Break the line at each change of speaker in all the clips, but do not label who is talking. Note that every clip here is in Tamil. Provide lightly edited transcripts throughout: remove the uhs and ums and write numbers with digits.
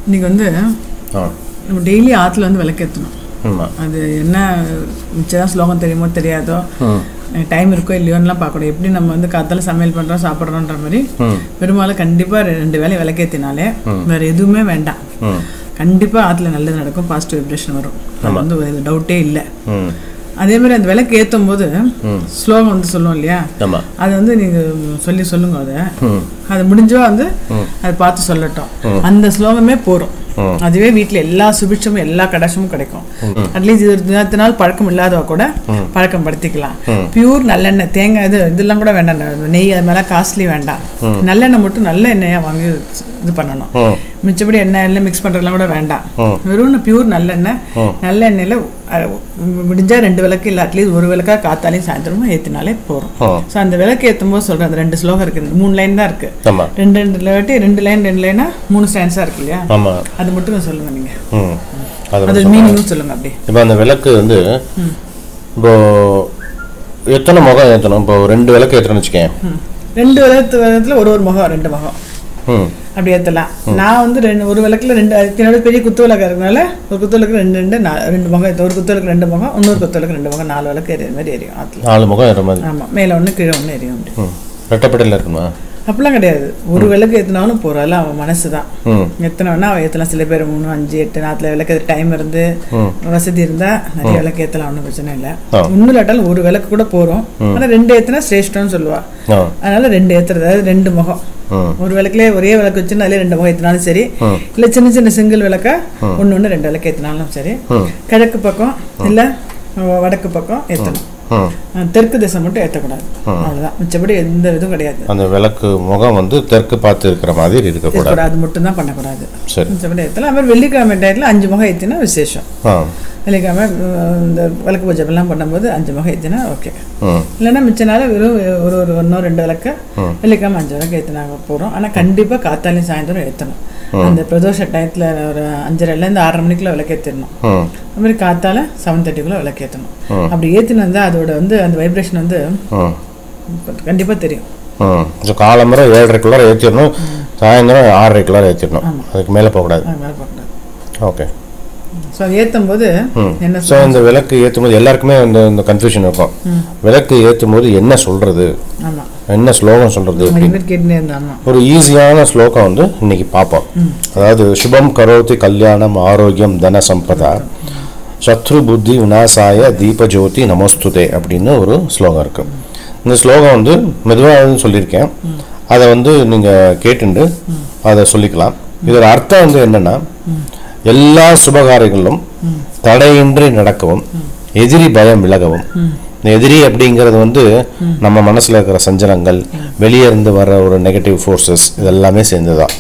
இன்னைக்கு வந்து நம்ம டெய்லி ஆற்றுல வந்து விளக்கேற்றணும். அது என்ன மிச்சம் ஸ்லோகம் தெரியுமோ தெரியாதோ டைம் இருக்கோ இல்லையோன்னுலாம் பார்க்கணும். எப்படி நம்ம வந்து காத்தால சமையல் பண்ணுறோம் சாப்பிட்றோன்ற மாதிரி பெரும்பாலும் கண்டிப்பாக 2 வேளை விளக்கேற்றினாலே வேறு எதுவுமே வேண்டாம். கண்டிப்பாக ஆற்றுல நல்லது நடக்கும், பாசிட்டிவ் வைப்ரேஷன் வரும். அது வந்து ஒரு டவுட்டே இல்லை. அதே மாதிரி அந்த விளக்கு ஏற்றும் போது ஸ்லோகம் வந்து சொல்லுவோம் இல்லையா, அதை வந்து நீங்கள் சொல்லுங்க. அதை முடிஞ்சோ வந்து அதை பார்த்து சொல்லட்டும். அந்த ஸ்லோகமே போகிறோம். அதுவே வீட்டில் எல்லா சுபிட்சமும் எல்லா கடாசமும் கிடைக்கும். அட்லீஸ்ட் இது 2 நாள் பழக்கம் இல்லாதவ கூட பழக்கம் படுத்திக்கலாம். பியூர் நல்லெண்ணெய், தேங்காய் இதெல்லாம் கூட வேண்டாம், நெய் அது மேலே காஸ்ட்லி வேண்டாம். நல்லெண்ணெய் மட்டும் நல்ல எண்ணெயாக வாங்கி இது பண்ணணும். மிச்சப்படி எண்ணெய் எல்லாம் மிக்ஸ் பண்ணுறதுலாம் கூட வேண்டாம். வெறும் பியூர் நல்லெண்ணெய், நல்ல எண்ணெயில் முடிஞ்சால் 2 விளக்கு இல்லை அட்லீஸ்ட் 1 விளக்கா காத்தாலையும் சாயந்தரமும் ஏற்றினாலே போகிறோம். ஸோ அந்த விளக்கு ஏற்றும் போது சொல்கிறேன், அந்த 2 ஸ்லோகம் இருக்குது, 3 லைன் தான் இருக்குது. 2 லைனா 3 ஸ்டான்ஸாக இருக்கு இல்லையா, அது மட்டும் சொல்லுங்க நீங்கள். அது மீனிங்கும் சொல்லுங்க. அப்படி
இப்போ அந்த விளக்கு வந்து இப்போ எத்தனை முகம் ஏற்றணும்? இப்போ 2 விளக்கு ஏற்றணும்னு வச்சுக்கேன்.
2 விளக்குல ஒரு முகம் 2 முகம் அப்படி ஏற்றலாம். நான் வந்து ஒரு விளக்குல 2 பெரிய குத்து விளக்கு இருக்கனால ஒரு குத்து விளக்கு 2 முகம் ஏற்ற, ஒரு குத்து விளக்கு 2 முகம், இன்னொரு குத்து விளக்கு 2 முகம், 4 விளக்கு எரியும் மாதிரி எரியும்.
4 முகம் ஏற மாதிரி.
ஆமாம், மேலே ஒன்று கீழே ஒன்று எரியும்.
ரெட்டப்படையில் இருக்குமா?
அப்படிலாம் கிடையாது. ஒரு விளக்கு ஏற்றினாலும் போகிறோம், எல்லாம் அவன் மனசு தான். எத்தனை வேணா அவன் ஏற்றலாம். சில பேர் 3, 5, 8 4 விளக்கு டைம் இருந்து வசதி இருந்தால் நிறைய விளக்கு ஏற்றலாம், ஒன்றும் பிரச்சனை இல்லை. ஒன்றும் இல்லாட்டாலும் ஒரு விளக்கு கூட போகிறோம். ஆனால் 2 ஏற்றினா சிரேஷ்டம்னு சொல்லுவா. அதனால 2 ஏற்றுறது, அதாவது 2 முகம். ஒரு விளக்குலேயே ஒரே விளக்கு வச்சுன்னா அதிலே 2 முகம் ஏற்றினாலும் சரி, இல்லை சின்ன சின்ன சிங்கிள் விளக்கா 1 2 விளக்கு ஏற்றினாலும் சரி. கிழக்கு பக்கம் இல்லை வடக்கு பக்கம் ஏற்றணும். தெற்கு திசை மட்டும் ஏற்றக்கூடாது, அவ்வளோதான். மிச்சப்படி எந்த இதுவும் கிடையாது.
அந்த விளக்கு முகம் வந்து தெற்கு பார்த்து இருக்கிற மாதிரி இருக்கக்கூடாது, அது
மட்டும் தான் பண்ணக்கூடாது. மிச்சப்படி ஏற்றலாம். அப்புறம் வெள்ளிக்கிழமை டயத்தில் 5 முகம் ஏற்றினா விசேஷம். வெள்ளிக்கிழமை இந்த விளக்கு பூஜை எல்லாம் பண்ணும்போது 5 முகம் ஏற்றினா ஓகே. இல்லைன்னா மிச்ச நாள் வெறும் ஒரு 1 2 விளக்கு, வெள்ளிக்கிழமை 5 விளக்கு ஏற்றினா போகிறோம். ஆனால் கண்டிப்பாக காத்தாலையும் சாயந்தரம் ஏற்றணும். அந்த பிரதோஷ டயத்தில் ஒரு 5:30 6:30 மணிக்குள்ள விளக்கேற்றிடணும். அது மாதிரி காத்தால 7:30 விளக்கேற்றணும். அப்படி ஏற்றினு வந்தால் அதோட வந்து அந்த வைப்ரேஷன் வந்து கண்டிப்பாக தெரியும்.
காலம்பரை 7:30 ஏற்றிடணும், சாயந்தரம் 6:30 ஏற்றிடணும், அதுக்கு மேலே போகக்கூடாது. ஓகே.
ஸோ அது ஏற்றும் போது என்ன,
ஸோ இந்த விளக்கு ஏற்றும் போது எல்லாருக்குமே இந்த கன்ஃபியூஷன் இருக்கும். விளக்கு ஏற்றும் போது என்ன சொல்றது, என்ன ஸ்லோகம் சொல்றது? ஒரு ஈஸியான ஸ்லோகம் வந்து இன்னைக்கு பார்ப்போம். அதாவது சுபம் கரோதி கல்யாணம் ஆரோக்கியம் தன சம்பதா சத்ரு புத்தி விநாசாய தீபஜோதி நமஸ்துதே அப்படின்னு ஒரு ஸ்லோகம் இருக்கு. இந்த ஸ்லோகம் வந்து மெதுவாக சொல்லியிருக்கேன், அதை வந்து நீங்கள் கேட்டுண்டு அதை சொல்லிக்கலாம். இதோட அர்த்தம் வந்து என்னன்னா, எல்லா சுபகாரியங்களும் தடையின்றி நடக்கவும், எதிரி பயம் விலகவும். எதிரி அப்படிங்கிறது வந்து நம்ம மனசுல இருக்கிற சஞ்சலங்கள், வெளியே இருந்து வர ஒரு நெகட்டிவ் ஃபோர்ஸஸ், இதெல்லாமே சேர்ந்துதான்.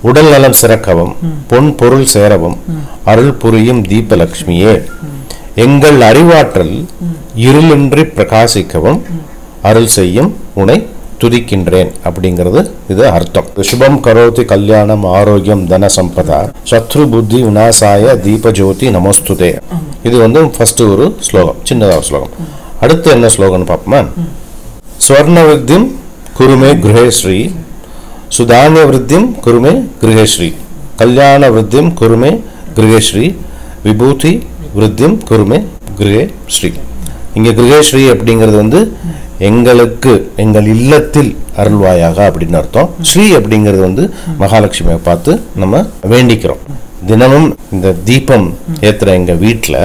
உடல் நலம் சிறக்கவும், பொன் பொருள் சேரவும், அருள் புரியும் தீபலட்சுமியே, எங்கள் அறிவாற்றல் இருளின்றி பிரகாசிக்கவும் அருள் செய்யும் உனை துதிக்கின்றேன் அப்படிங்கிறது இது அர்த்தம். சுபம் கரோதி கல்யாணம் ஆரோக்கியம் தன சம்பதா சத்ரு புத்தி விநாசாய தீபஜோதி நமஸ்துதே. இது வந்து ஃபர்ஸ்ட் ஒரு ஸ்லோகம், சின்னதாக ஸ்லோகம். அடுத்து என்ன ஸ்லோகம்னு பார்ப்போமா? ஸ்வர்ண விருத்திம் குருமே கிரகேஸ்ரீ, சுதானிய விருத்திம் குருமே கிரகேஸ்ரீ, கல்யாண விருத்திம் குருமே கிரகேஸ்ரீ, விபூதி விருத்திம் குருமே கிரகேஸ்ரீ. இங்கே கிரகேஸ்ரீ அப்படிங்கிறது வந்து எங்களுக்கு, எங்கள் இல்லத்தில் அருள்வாயாக அப்படின்னு அர்த்தம். ஸ்ரீ அப்படிங்கிறது வந்து மகாலட்சுமியை பார்த்து நம்ம வேண்டிக்கிறோம். தினமும் இந்த தீபம் ஏத்துற எங்க வீட்டில்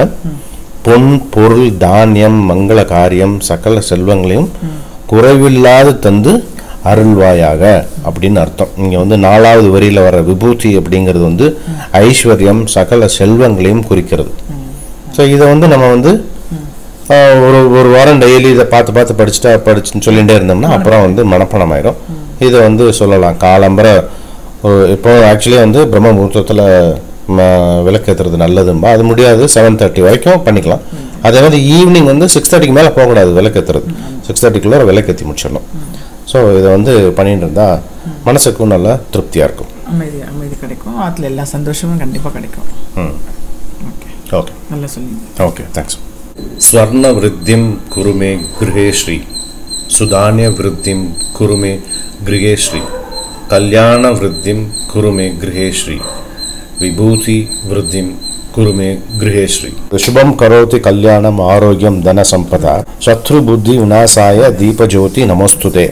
பொன் பொருள் தானியம் மங்கள காரியம் சகல செல்வங்களையும் குறைவில்லாது தந்து அருள்வாயாக அப்படின்னு அர்த்தம். இங்க வந்து 4வது வரியில வர விபூதி அப்படிங்கிறது வந்து ஐஸ்வர்யம் சகல செல்வங்களையும் குறிக்கிறது. ஸோ இதை வந்து நம்ம வந்து ஒரு வாரம் டெய்லி இதை பார்த்து படிச்சுன்னு சொல்லிகிட்டே இருந்தோம்னா அப்புறம் வந்து மனப்பணம் ஆயிடும். இதை வந்து சொல்லலாம் காலம்பரை. இப்போ ஆக்சுவலி வந்து பிரம்ம முகூர்த்தத்தில் விளக்கேற்றுறது நல்லதும்பா, அது முடியாது 7:30 வரைக்கும் பண்ணிக்கலாம். அதே மாதிரி ஈவினிங் வந்து 6:30 மேலே போகக்கூடாது விளக்கேற்றுறது, 6:30 ஒரு விளக்கேற்றி முடிச்சிடணும். ஸோ இதை வந்து பண்ணிட்டு இருந்தால் மனசுக்கும் நல்லா திருப்தியாக இருக்கும்,
அமைதி கிடைக்கும், ஆற்றுல எல்லா சந்தோஷமும் கண்டிப்பாக கிடைக்கும்.
ஓகே,
நல்லா சொல்லி.
Okay, thanks. ஸ்வர்ண விருத்திம் குருமே கிரகேஸ்ரீ, சுதானிய விருத்திம் குருமே கிரகேஸ்ரீ, கல்யாண விருத்திம் குருமே கிரகேஸ்ரீ, விபூதி விருத்திம் குருமே கிரகேஸ்ரீ. சுபம் கரோதி கல்யாணம் ஆரோக்கியம் தன சம்பதா சத்ரு புத்தி விநாசாய தீபஜோதி நமஸ்துதே.